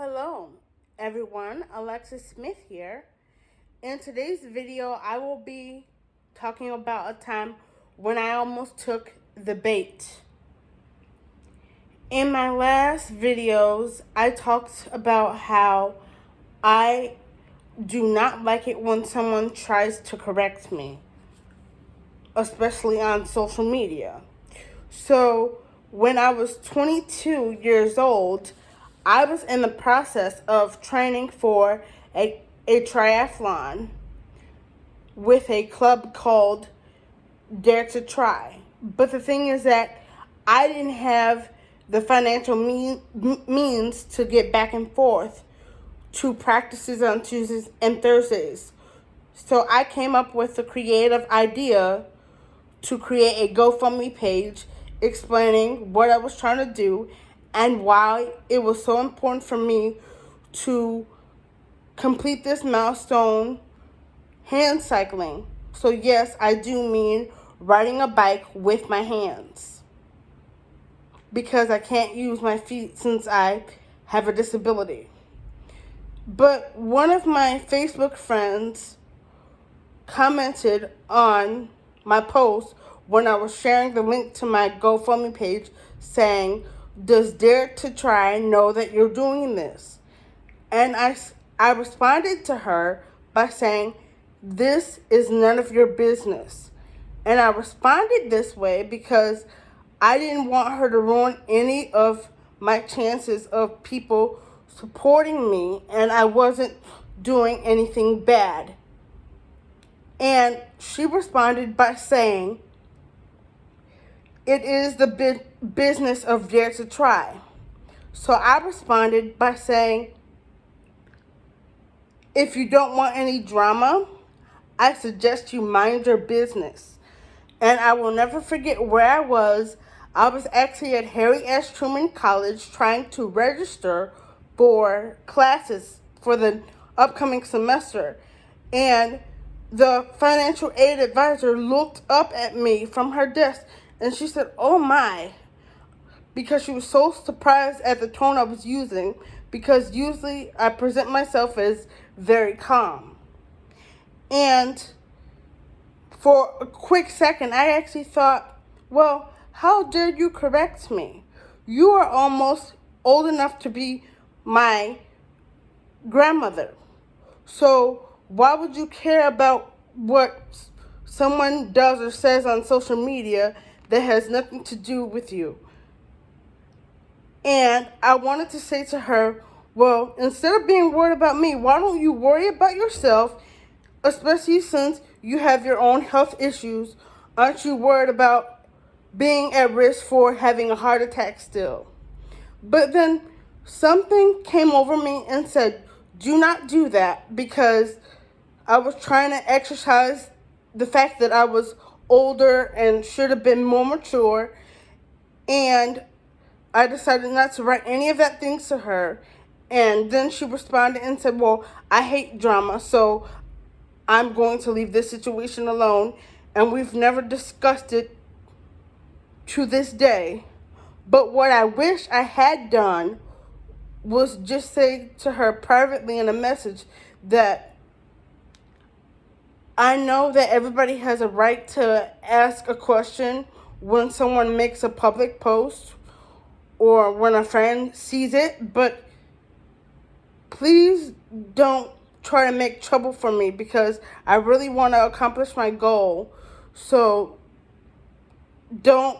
Hello, everyone. Alexis Smith here. In today's video, I will be talking about a time when I almost took the bait. In my last videos, I talked about how I do not like it when someone tries to correct me, especially on social media. So, when I was 22 years old, I was in the process of training for a triathlon with a club called Dare to Try. But the thing is that I didn't have the financial means to get back and forth to practices on Tuesdays and Thursdays. So I came up with the creative idea to create a GoFundMe page explaining what I was trying to do and why it was so important for me to complete this milestone, hand cycling. So yes, I do mean riding a bike with my hands, because I can't use my feet since I have a disability. But one of my Facebook friends commented on my post when I was sharing the link to my GoFundMe page saying, "Does Dare to Try know that you're doing this?" And I responded to her by saying, "This is none of your business." And I responded this way because I didn't want her to ruin any of my chances of people supporting me, and I wasn't doing anything bad. And she responded by saying, "It is the business of Dare to Try." So I responded by saying, "If you don't want any drama, I suggest you mind your business." And I will never forget where I was. I was actually at Harry S. Truman College trying to register for classes for the upcoming semester. And the financial aid advisor looked up at me from her desk and she said, "Oh my," because she was so surprised at the tone I was using, because usually I present myself as very calm. And for a quick second, I actually thought, well, how dare you correct me? You are almost old enough to be my grandmother. So why would you care about what someone does or says on social media that has nothing to do with you? And I wanted to say to her, well, instead of being worried about me, why don't you worry about yourself, especially since you have your own health issues? Aren't you worried about being at risk for having a heart attack still? But then something came over me and said, do not do that, because I was trying to exercise the fact that I was older and should have been more mature. And I decided not to write any of that things to her. And then she responded and said, well, I hate drama, so I'm going to leave this situation alone. And we've never discussed it to this day. But what I wish I had done was just say to her privately in a message that I know that everybody has a right to ask a question when someone makes a public post or when a friend sees it, but please don't try to make trouble for me, because I really want to accomplish my goal. So don't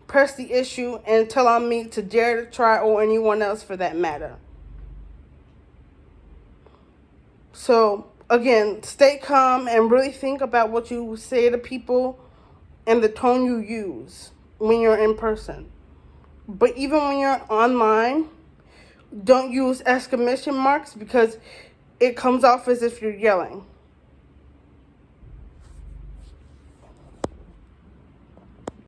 press the issue and tell on me to Dare to Try, or anyone else for that matter. So again, stay calm and really think about what you say to people and the tone you use when you're in person. But even when you're online, don't use exclamation marks, because it comes off as if you're yelling.